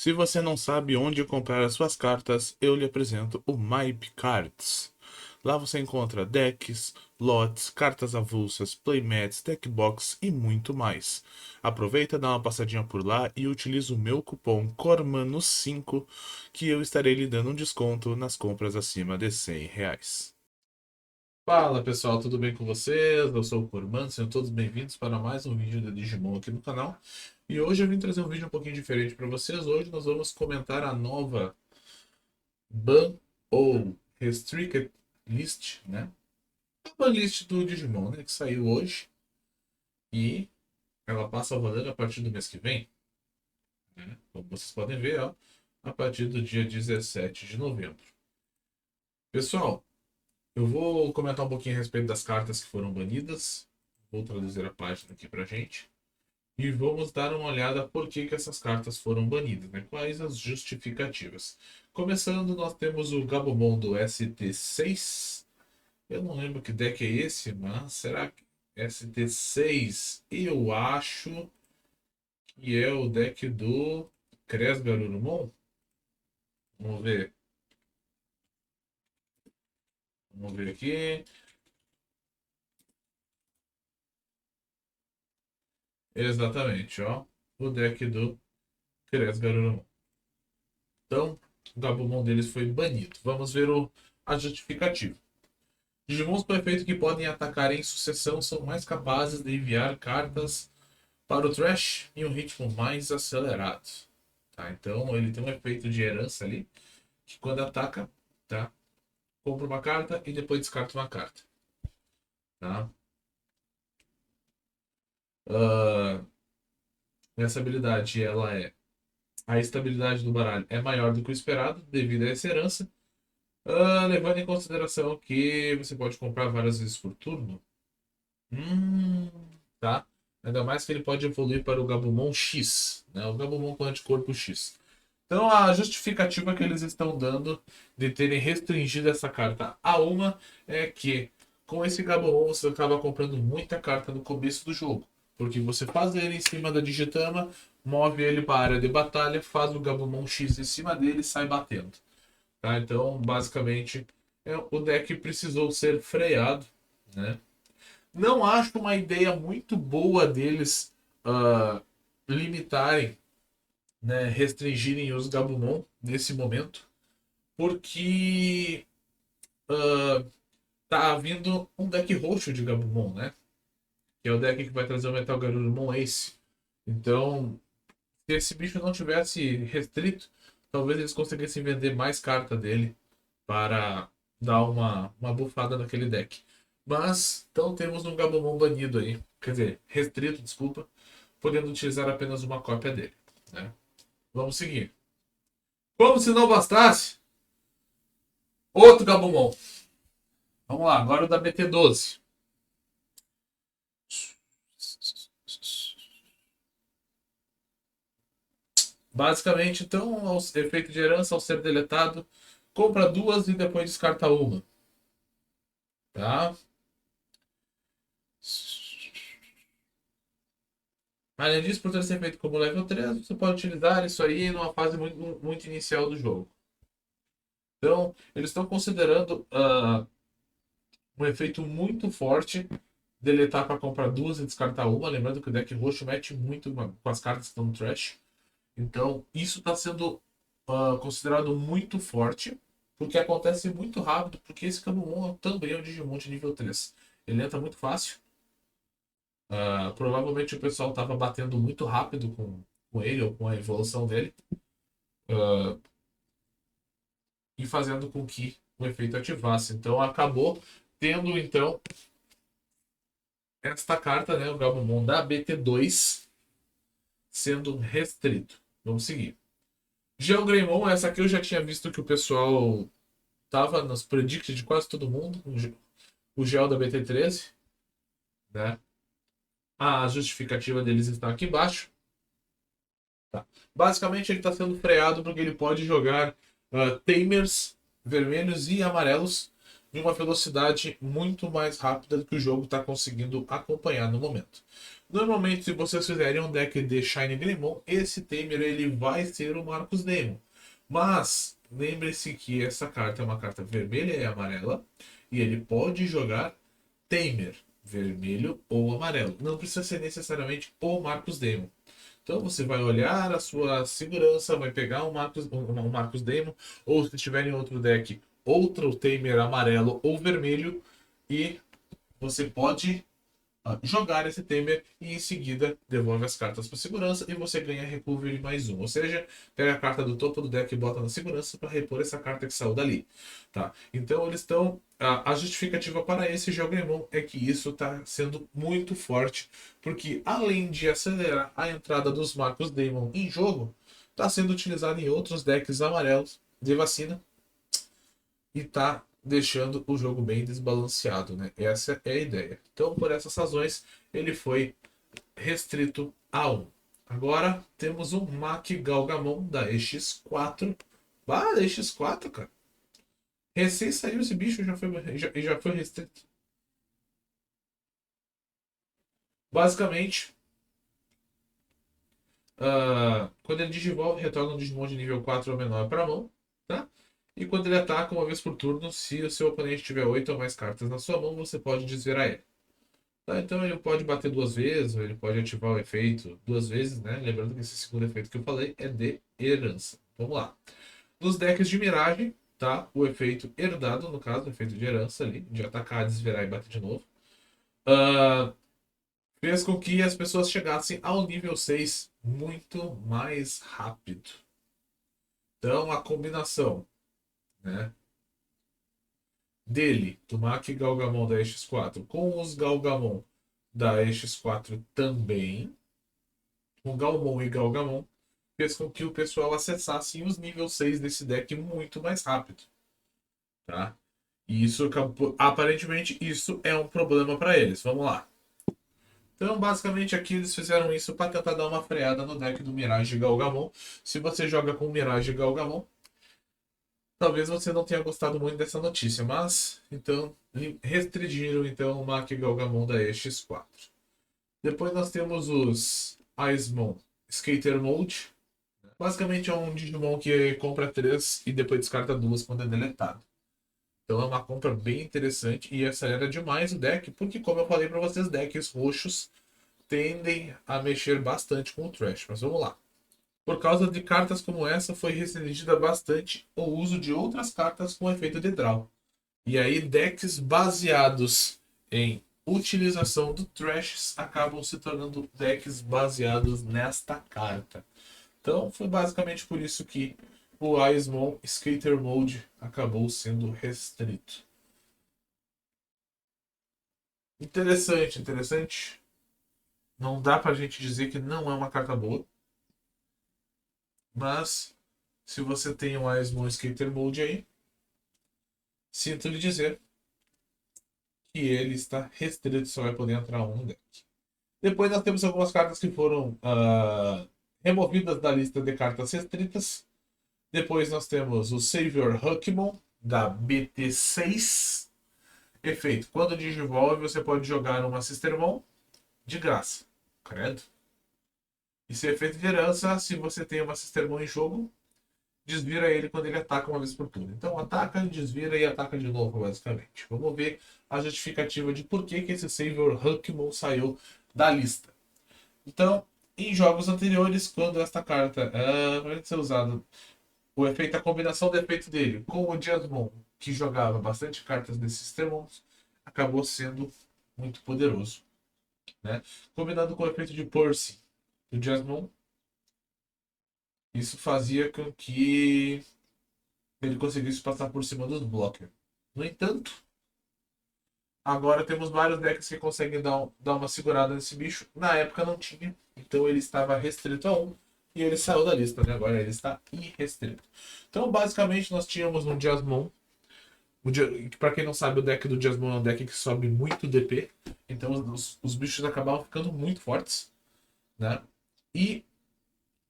Se você não sabe onde comprar as suas cartas, eu lhe apresento o MyP Cards. Lá você encontra decks, lotes, cartas avulsas, playmats, deckbox e muito mais. Aproveita, dá uma passadinha por lá e utilize o meu cupom CORMANO5 que eu estarei lhe dando um desconto nas compras acima de R$ 100. Fala pessoal, tudo bem com vocês? Eu sou o Corman, sejam todos bem-vindos para mais um vídeo da Digimon aqui no canal. E hoje eu vim trazer um vídeo um pouquinho diferente para vocês. Hoje nós vamos comentar a nova Ban ou Restricted List, né? A Ban List do Digimon, né? Que saiu hoje e ela passa a valer a partir do mês que vem, né? Como vocês podem ver, ó, a partir do dia 17 de novembro. Pessoal, eu vou comentar um pouquinho a respeito das cartas que foram banidas. Vou traduzir a página aqui pra gente. E vamos dar uma olhada por que essas cartas foram banidas, né? Quais as justificativas. Começando, nós temos o Gabumon do ST6. Eu não lembro que deck é esse, mas será que ST6? Eu acho que é o deck do Cresgarurumon. Vamos ver. Vamos ver aqui. Exatamente, ó. O deck do Cresgarurumon. Então, o Gabumon deles foi banido. Vamos ver a justificativa. Digimons com efeito que podem atacar em sucessão são mais capazes de enviar cartas para o Trash em um ritmo mais acelerado. Tá? Então ele tem um efeito de herança ali, que quando ataca, tá? Compra uma carta e depois descarta uma carta. Tá? Uh, essa habilidade, ela é... A estabilidade do baralho é maior do que o esperado, devido a essa herança. Levando em consideração que você pode comprar várias vezes por turno. Tá? Ainda mais que ele pode evoluir para o Gabumon X, né? O Gabumon com anticorpo X. Então a justificativa que eles estão dando de terem restringido essa carta a uma é que com esse Gabumon você acaba comprando muita carta no começo do jogo. Porque você faz ele em cima da Digitama, move ele para a área de batalha, faz o Gabumon X em cima dele e sai batendo. Tá? Então, basicamente, o deck precisou ser freado, né? Não acho uma ideia muito boa deles limitarem, né, restringirem os Gabumon nesse momento, porque tá vindo um deck roxo de Gabumon, né? Que é o deck que vai trazer o Metal Garurumon Ace. Então, se esse bicho não tivesse restrito, talvez eles conseguissem vender mais carta dele para dar uma bufada naquele deck. Mas, então temos um Gabumon banido aí. Quer dizer, restrito, desculpa. Podendo utilizar apenas uma cópia dele. Né? Vamos seguir. Como se não bastasse, outro Gabumon. Vamos lá, agora o da BT12. Basicamente, então, o efeito de herança ao ser deletado, compra duas e depois descarta uma. Tá? Além disso, por ter sido feito como level 3, você pode utilizar isso aí numa fase muito, muito inicial do jogo. Então, eles estão considerando um efeito muito forte deletar para comprar duas e descartar uma. Lembrando que o deck roxo mete muito com as cartas que estão no trash. Então, isso está sendo considerado muito forte, porque acontece muito rápido, porque esse Kamumon também é um Digimon de nível 3. Ele entra muito fácil. Provavelmente o pessoal estava batendo muito rápido com ele, ou com a evolução dele, e fazendo com que o efeito ativasse. Então, acabou tendo, então, esta carta, né, o Gabumon da BT2, sendo restrito. Vamos seguir. Geogreymon, essa aqui eu já tinha visto que o pessoal tava nos predicts de quase todo mundo. O Gel da BT13, né? A justificativa deles está aqui embaixo. Tá. Basicamente ele está sendo freado porque ele pode jogar Tamers vermelhos e amarelos em uma velocidade muito mais rápida do que o jogo está conseguindo acompanhar no momento. Normalmente, se vocês fizerem um deck de Shiny Greymon, esse Tamer ele vai ser o Marcus Demon. Mas, lembre-se que essa carta é uma carta vermelha e amarela, e ele pode jogar Tamer, vermelho ou amarelo. Não precisa ser necessariamente o Marcus Demon. Então você vai olhar a sua segurança, vai pegar um Marcus Demon, ou se tiver em outro deck, outro Tamer amarelo ou vermelho, e você pode jogar esse Tamer e em seguida devolve as cartas para segurança e você ganha recovery mais um. Ou seja, pega a carta do topo do deck e bota na segurança para repor essa carta que saiu dali. Tá? Então eles estão. A justificativa para esse Geogreymon é que isso está sendo muito forte, porque além de acelerar a entrada dos Marcos Demon em jogo, está sendo utilizado em outros decks amarelos de vacina e está deixando o jogo bem desbalanceado, né? Essa é a ideia. Então, por essas razões, ele foi restrito a 1. Agora temos um Mac Galgamon da EX4. Ah, da EX4, cara. Recém saiu esse bicho, já foi restrito. Basicamente, quando ele digivolve, retorna um Digimon de nível 4 ou menor para a mão, tá? E quando ele ataca uma vez por turno, se o seu oponente tiver 8 ou mais cartas na sua mão, você pode desvirar ele. Tá, então ele pode bater duas vezes, ou ele pode ativar o efeito duas vezes, né? Lembrando que esse segundo efeito que eu falei é de herança. Vamos lá. Nos decks de miragem, tá? O efeito herdado, no caso, o efeito de herança ali, de atacar, desvirar e bater de novo, uh, fez com que as pessoas chegassem ao nível 6 muito mais rápido. Então a combinação, né, dele, do Mac Galgamon da X4, com os Galgamon da X4 também, com Galmon e Galgamon, fez com que o pessoal acessasse os níveis 6 desse deck muito mais rápido. Tá? E isso aparentemente isso é um problema para eles. Vamos lá. Então, basicamente, aqui eles fizeram isso para tentar dar uma freada no deck do Mirage Galgamon. Se você joga com Mirage Galgamon, talvez você não tenha gostado muito dessa notícia, mas então restringiram então o Mac Galgamon da EX4. Depois nós temos os Icemon Skater Mode. Basicamente é um Digimon que compra 3 e depois descarta 2 quando é deletado. Então é uma compra bem interessante e acelera demais o deck, porque como eu falei para vocês, decks roxos tendem a mexer bastante com o Trash. Mas vamos lá. Por causa de cartas como essa, foi restringida bastante o uso de outras cartas com efeito de draw. E aí decks baseados em utilização do Trash acabam se tornando decks baseados nesta carta. Então foi basicamente por isso que o Icemon Skater Mode acabou sendo restrito. Interessante, interessante. Não dá pra gente dizer que não é uma carta boa. Mas, se você tem um Icemon Skater Mode aí, sinto lhe dizer que ele está restrito, só vai poder entrar um no deck. Depois nós temos algumas cartas que foram removidas da lista de cartas restritas. Depois nós temos o Savior Huckmon, da BT6. Efeito: quando digivolve, você pode jogar uma Sistermon de graça. Credo. E se efeito de herança, se você tem uma Sistermon em jogo, desvira ele quando ele ataca uma vez por turno. Então ataca, desvira e ataca de novo, basicamente. Vamos ver a justificativa de por que esse Savior Huckmon saiu da lista. Então, em jogos anteriores, quando esta carta vai ser usada, o efeito, a combinação do efeito dele com o Diasmon, que jogava bastante cartas desses Sistermons, acabou sendo muito poderoso. Né? Combinando com o efeito de Percy do Jasmine, isso fazia com que ele conseguisse passar por cima dos blockers. No entanto, agora temos vários decks que conseguem dar uma segurada nesse bicho. Na época não tinha, então ele estava restrito a um e ele saiu da lista, né? Agora ele está irrestrito. Então, basicamente, nós tínhamos um Jasmine. Para quem não sabe, o deck do Jasmine é um deck que sobe muito DP. Então os bichos acabavam ficando muito fortes. Né? E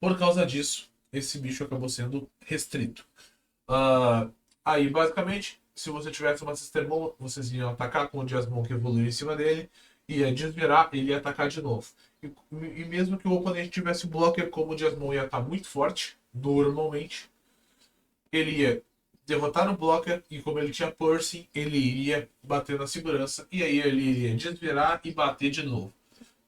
por causa disso, esse bicho acabou sendo restrito. Aí, basicamente, se você tivesse uma Sistermon, vocês iam atacar com o Jasmine que evoluiu em cima dele, ia desvirar, ele ia atacar de novo. E mesmo que o oponente tivesse blocker, como o Jasmine ia estar muito forte, normalmente, ele ia derrotar o blocker e como ele tinha Percy, ele iria bater na segurança e aí ele iria desvirar e bater de novo.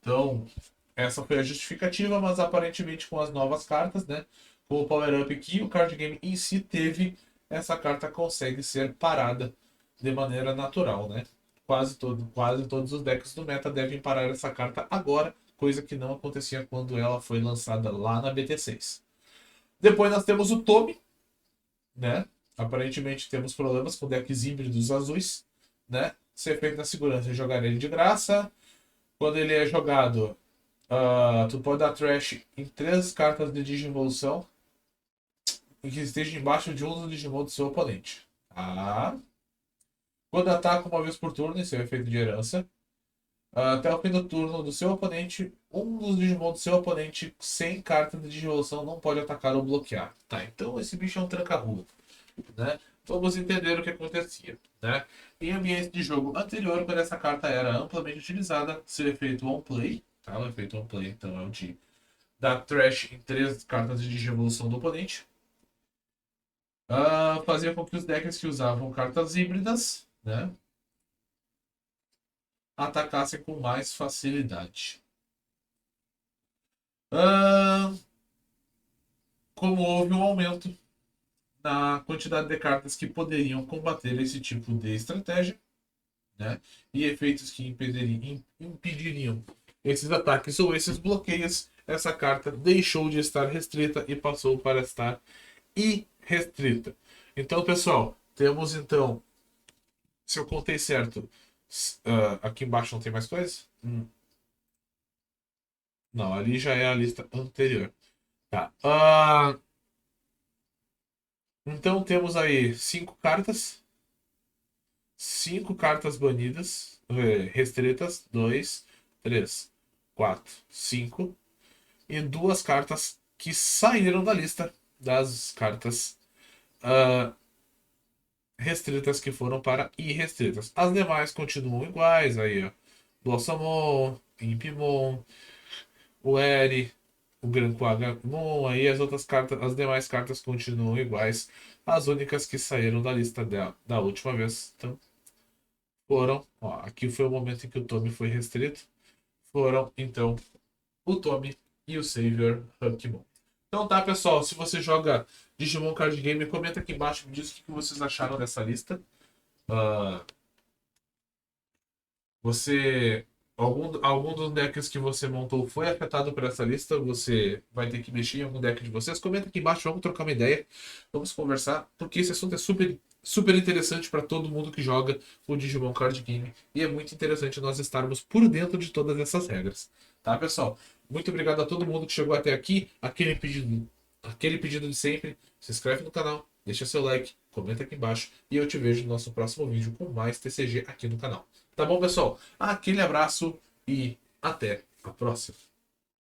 Então, essa foi a justificativa, mas aparentemente com as novas cartas, né? Com o Power Up que o card game em si teve, essa carta consegue ser parada de maneira natural, né? Quase todos os decks do meta devem parar essa carta agora, coisa que não acontecia quando ela foi lançada lá na BT6. Depois nós temos o Tomi, né? Aparentemente temos problemas com decks híbridos azuis, né? Ser feito na segurança e jogar ele de graça. Quando ele é jogado, tu pode dar trash em 3 cartas de Digivolução e que esteja embaixo de um dos Digimon do seu oponente. Tá? Quando ataca uma vez por turno, esse é o efeito de herança. Até o fim do turno do seu oponente, um dos Digimon do seu oponente sem carta de Digivolução não pode atacar ou bloquear. Tá, então esse bicho é um tranca-rua, né? Vamos entender o que acontecia, né? Em ambiente de jogo anterior, quando essa carta era amplamente utilizada, seu efeito on play, tá? O efeito on play, então, é o de dar trash em 3 cartas de evolução do oponente. Fazia com que os decks que usavam cartas híbridas, né, atacassem com mais facilidade. Como houve um aumento na quantidade de cartas que poderiam combater esse tipo de estratégia, né? E efeitos que impediriam esses ataques ou esses bloqueios, essa carta deixou de estar restrita e passou para estar irrestrita. Então, pessoal, temos então, se eu contei certo, aqui embaixo não tem mais coisa? Não, ali já é a lista anterior. Tá. Então temos aí 5 cartas banidas, restritas, 2, 3, 4, 5, e 2 cartas que saíram da lista das cartas restritas que foram para irrestritas. As demais continuam iguais, aí ó, Blossomon, Impimon, o Eri, o Gran Quagamon, aí as outras cartas, as demais cartas continuam iguais. As únicas que saíram da lista dela da última vez, então, foram, ó, aqui foi o momento em que o Tommy foi restrito, foram, então, o Tommy e o Savior Huckmon. Então tá, pessoal, se você joga Digimon Card Game, comenta aqui embaixo, me diz o que vocês acharam dessa lista. Uh, você... Algum dos decks que você montou foi afetado por essa lista? Você vai ter que mexer em algum deck de vocês? Comenta aqui embaixo, vamos trocar uma ideia, vamos conversar, porque esse assunto é super, super interessante para todo mundo que joga o Digimon Card Game e é muito interessante nós estarmos por dentro de todas essas regras. Tá, pessoal? Muito obrigado a todo mundo que chegou até aqui. Aquele pedido de sempre. Se inscreve no canal, deixa seu like, comenta aqui embaixo e eu te vejo no nosso próximo vídeo com mais TCG aqui no canal. Tá bom, pessoal? Aquele abraço e até a próxima.